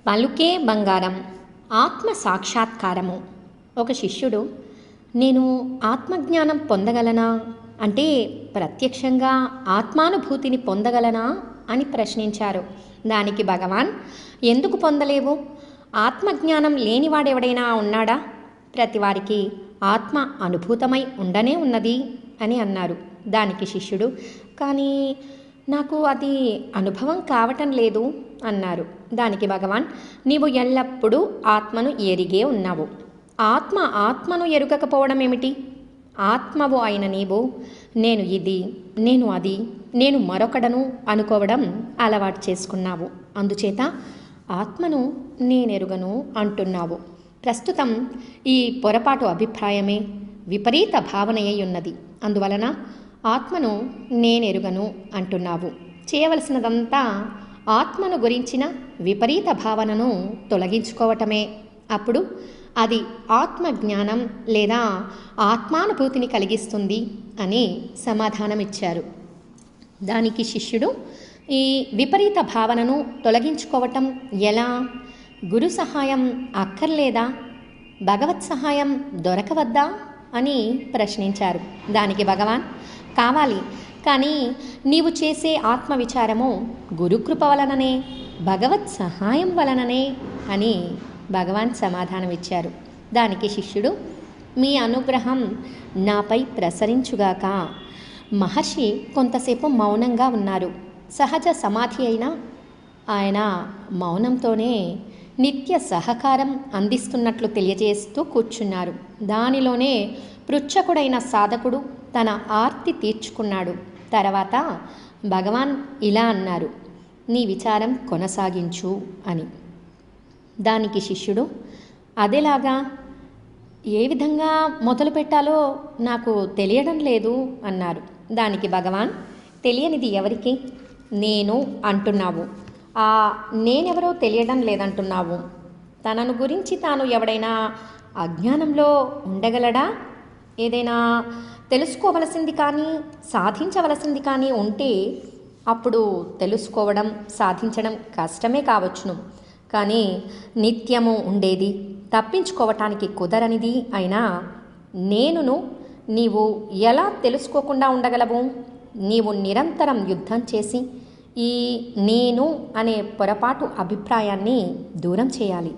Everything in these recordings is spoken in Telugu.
పలుకే బంగారం, ఆత్మ సాక్షాత్కారము. ఒక శిష్యుడు, నేను ఆత్మజ్ఞానం పొందగలనా, అంటే ప్రత్యక్షంగా ఆత్మానుభూతిని పొందగలనా అని ప్రశ్నించారు. దానికి భగవాన్, ఎందుకు పొందలేవు? ఆత్మజ్ఞానం లేనివాడెవడైనా ఉన్నాడా? ప్రతివారికి ఆత్మ అనుభూతమై ఉండనే ఉన్నది అని అన్నారు. దానికి శిష్యుడు, కానీ నాకు అది అనుభవం కావటం లేదు అన్నారు. దానికి భగవాన్, నీవు ఎల్లప్పుడూ ఆత్మను ఎరిగే ఉన్నావు. ఆత్మను ఎరుగకపోవడం ఏమిటి? ఆత్మవు అయిన నీవు నేను ఇది, నేను అది, నేను మరొకడను అనుకోవడం అలవాటు చేసుకున్నావు. అందుచేత ఆత్మను నేనెరుగను అంటున్నావు. ప్రస్తుతం ఈ పొరపాటు అభిప్రాయమే విపరీత భావనయ్యి ఉన్నది. అందువలన ఆత్మను నేనెరుగను అంటున్నావు. చేయవలసినదంతా ఆత్మను గురించిన విపరీత భావనను తొలగించుకోవటమే. అప్పుడు అది ఆత్మజ్ఞానం లేదా ఆత్మానుభూతిని కలిగిస్తుంది అని సమాధానమిచ్చారు. దానికి శిష్యుడు, ఈ విపరీత భావనను తొలగించుకోవటం ఎలా? గురు సహాయం అక్కర్లేదా? భగవత్ సహాయం దొరకవద్దా అని ప్రశ్నించారు. దానికి భగవాన్, కావాలి, కానీ నీవు చేసే ఆత్మవిచారము గురుకృప వలననే, భగవత్ సహాయం వలననే అని భగవాన్ సమాధానమిచ్చారు. దానికి శిష్యుడు, మీ అనుగ్రహం నాపై ప్రసరించుగాక. మహర్షి కొంతసేపు మౌనంగా ఉన్నారు. సహజ సమాధి అయినా ఆయన మౌనంతోనే నిత్య సహకారం అందిస్తున్నట్లు తెలియజేస్తూ కూర్చున్నారు. దానిలోనే పృచ్ఛకుడైన సాధకుడు తన ఆర్తి తీర్చుకున్నాడు. తర్వాత భగవాన్ ఇలా అన్నారు, నీ విచారం కొనసాగించు అని. దానికి శిష్యుడు, అదేలాగా, ఏ విధంగా మొదలు పెట్టాలో నాకు తెలియడం లేదు అన్నారు. దానికి భగవాన్, తెలియనిది ఎవరికి? నేను అంటున్నావు. ఆ నేనెవరో తెలియడం లేదంటున్నావు. తనను గురించి తాను ఎవడైనా అజ్ఞానంలో ఉండగలడా? ఏదైనా తెలుసుకోవలసింది కానీ సాధించవలసింది కానీ ఉంటే అప్పుడు తెలుసుకోవడం సాధించడం కష్టమే కావచ్చును. కానీ నిత్యము ఉండేది, తప్పించుకోవటానికి కుదరనిది అయినా నేనును నీవు ఎలా తెలుసుకోకుండా ఉండగలవు? నీవు నిరంతరం యుద్ధం చేసి ఈ నేను అనే పొరపాటు అభిప్రాయాన్ని దూరం చేయాలి.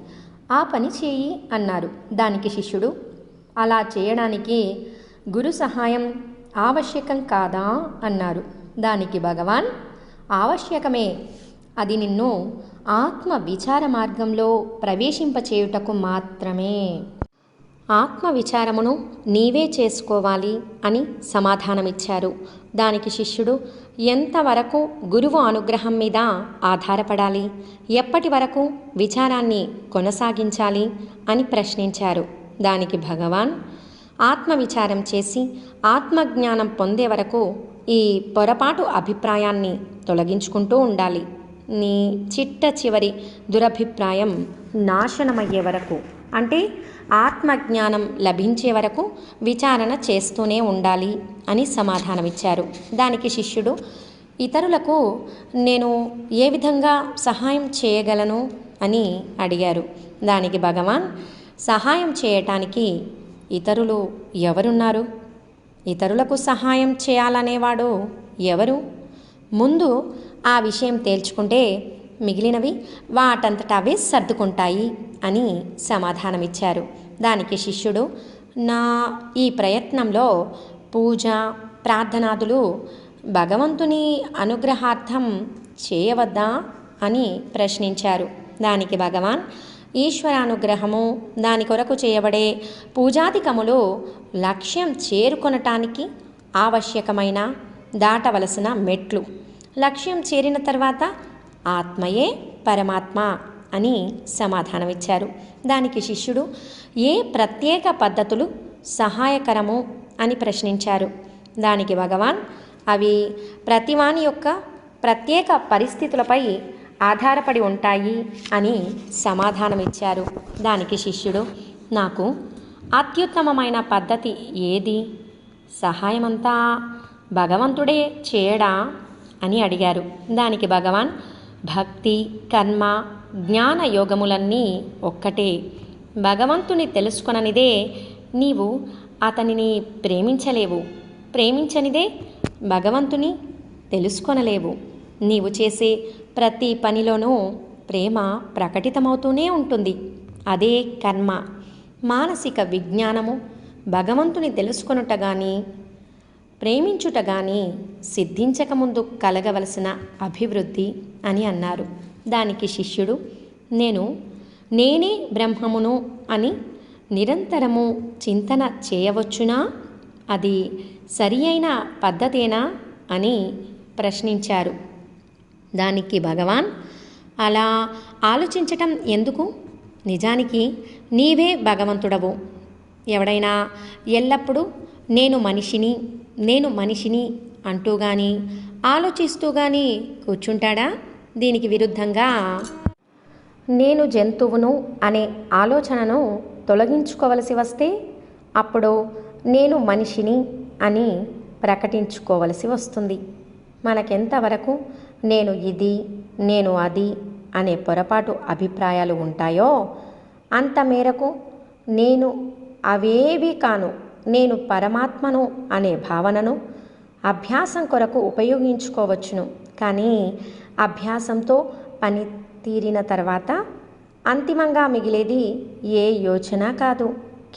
ఆ పని చేయి అన్నారు. దానికి శిష్యుడు, అలా చేయడానికి గురు సహాయం ఆవశ్యకం కాదా అన్నారు. దానికి భగవాన్, ఆవశ్యకమే. అది నిన్ను ఆత్మ విచార మార్గంలో ప్రవేశింపచేయుటకు మాత్రమే. ఆత్మ విచారమును నీవే చేసుకోవాలి అని సమాధానమిచ్చారు. దానికి శిష్యుడు, ఎంతవరకు గురువు అనుగ్రహం మీద ఆధారపడాలి? ఎప్పటి వరకు విచారాన్ని కొనసాగించాలి అని ప్రశ్నించారు. దానికి భగవాన్, ఆత్మవిచారం చేసి ఆత్మజ్ఞానం పొందే వరకు ఈ పొరపాటు అభిప్రాయాన్ని తొలగించుకుంటూ ఉండాలి. నీ చిట్ట చివరి దురభిప్రాయం నాశనమయ్యే వరకు, అంటే ఆత్మజ్ఞానం లభించే వరకు విచారణ చేస్తూనే ఉండాలి అని సమాధానమిచ్చారు. దానికి శిష్యుడు, ఇతరులకు నేను ఏ విధంగా సహాయం చేయగలను అని అడిగారు. దానికి భగవాన్, సహాయం చేయటానికి ఇతరులు ఎవరున్నారు? ఇతరులకు సహాయం చేయాలనేవాడు ఎవరు? ముందు ఆ విషయం తేల్చుకుంటే మిగిలినవి వాటంతట అవే సర్దుకుంటాయి అని సమాధానమిచ్చారు. దానికి శిష్యుడు, నా ఈ ప్రయత్నంలో పూజ ప్రార్థనాదులు భగవంతుని అనుగ్రహార్థం చేయవద్దా అని ప్రశ్నించారు. దానికి భగవాన్, ఈశ్వరానుగ్రహము, దాని కొరకు చేయబడే పూజాధికములు లక్ష్యం చేరుకొనటానికి ఆవశ్యకమైన దాటవలసిన మెట్లు. లక్ష్యం చేరిన తర్వాత ఆత్మయే పరమాత్మ అని సమాధానమిచ్చారు. దానికి శిష్యుడు, ఏ ప్రత్యేక పద్ధతులు సహాయకరము అని ప్రశ్నించారు. దానికి భగవాన్, అవి ప్రతివాని యొక్క ప్రత్యేక పరిస్థితులపై ఆధారపడి ఉంటాయి అని సమాధానమిచ్చారు. దానికి శిష్యుడు, నాకు అత్యుత్తమమైన పద్ధతి ఏది? సహాయమంతా భగవంతుడే చేయడా అని అడిగారు. దానికి భగవాన్, భక్తి, కర్మ, జ్ఞాన యోగములన్నీ ఒక్కటే. భగవంతుని తెలుసుకొననిదే నీవు అతనిని ప్రేమించలేవు, ప్రేమించనిదే భగవంతుని తెలుసుకొనలేవు. నీవు చేసే ప్రతి పనిలోనూ ప్రేమ ప్రకటితమవుతూనే ఉంటుంది. అదే కర్మ. మానసిక విజ్ఞానము భగవంతుని తెలుసుకొనుట గాని ప్రేమించుట గాని సిద్ధించకముందు కలగవలసిన అభివృద్ధి అని అన్నారు. దానికి శిష్యుడు, నేనే బ్రహ్మమును అని నిరంతరము చింతన చేయవచ్చునా? అది సరి అయిన పద్ధతేనా అని ప్రశ్నించారు. దానికి భగవాన్, అలా ఆలోచించటం ఎందుకు? నిజానికి నీవే భగవంతుడవు. ఎవడైనా ఎల్లప్పుడూ నేను మనిషిని అంటూ గాని ఆలోచిస్తూ గాని కూర్చుంటాడా? దీనికి విరుద్ధంగా నేను జంతువును అనే ఆలోచనను తొలగించుకోవలసి వస్తే అప్పుడు నేను మనిషిని అని ప్రకటించుకోవలసి వస్తుంది. మనకెంతవరకు నేను ఇది, నేను అది అనే పొరపాటు అభిప్రాయాలు ఉంటాయో అంత మేరకు నేను అవేవి కాను, నేను పరమాత్మను అనే భావనను అభ్యాసం కొరకు ఉపయోగించుకోవచ్చును. కానీ అభ్యాసంతో పని తీరిన తర్వాత అంతిమంగా మిగిలేది ఏ యోచన కాదు,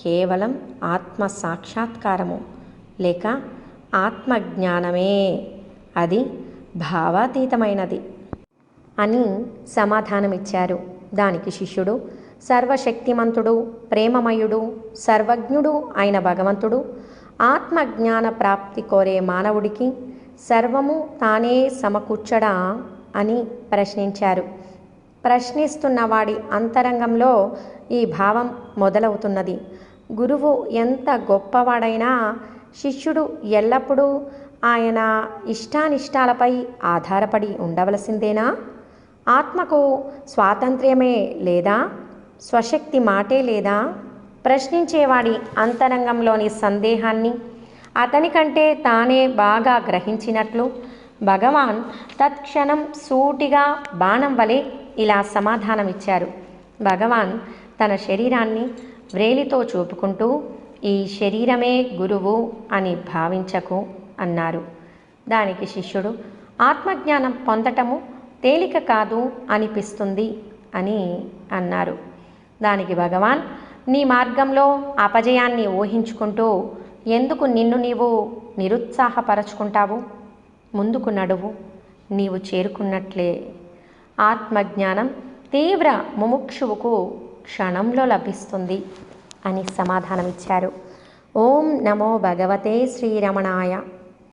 కేవలం ఆత్మ సాక్షాత్కారము లేక ఆత్మజ్ఞానమే. అది భావాతీతమైనది అని సమాధానమిచ్చారు. దానికి శిష్యుడు, సర్వశక్తిమంతుడు, ప్రేమమయుడు, సర్వజ్ఞుడు అయిన భగవంతుడు ఆత్మజ్ఞాన ప్రాప్తి కోరే మానవుడికి సర్వము తానే సమకూర్చడా అని ప్రశ్నించారు. ప్రశ్నిస్తున్నవాడి అంతరంగంలో ఈ భావం మొదలవుతున్నది. గురువు ఎంత గొప్పవాడైనా శిష్యుడు ఎల్లప్పుడూ ఆయన ఇష్టానిష్టాలపై ఆధారపడి ఉండవలసిందేనా? ఆత్మకు స్వాతంత్ర్యమే లేదా? స్వశక్తి మాటే లేదా? ప్రశ్నించేవాడి అంతరంగంలోని సందేహాన్ని అతని కంటే తానే బాగా గ్రహించినట్లు భగవాన్ తత్క్షణం సూటిగా బాణం వలె ఇలా సమాధానమిచ్చారు. భగవాన్ తన శరీరాన్ని వ్రేలితో చూపుకుంటూ, ఈ శరీరమే గురువు అని భావించకు అన్నారు. దానికి శిష్యుడు, ఆత్మజ్ఞానం పొందటము తేలిక కాదు అనిపిస్తుంది అని అన్నారు. దానికి భగవాన్, నీ మార్గంలో అపజయాన్ని ఊహించుకుంటూ ఎందుకు నిన్ను నీవు నిరుత్సాహపరచుకుంటావు? ముందుకు నడువు, నీవు చేరుకున్నట్లే. ఆత్మజ్ఞానం తీవ్ర ముముక్షువుకు క్షణంలో లభిస్తుంది అని సమాధానమిచ్చారు. ఓం నమో భగవతే శ్రీరమణాయ.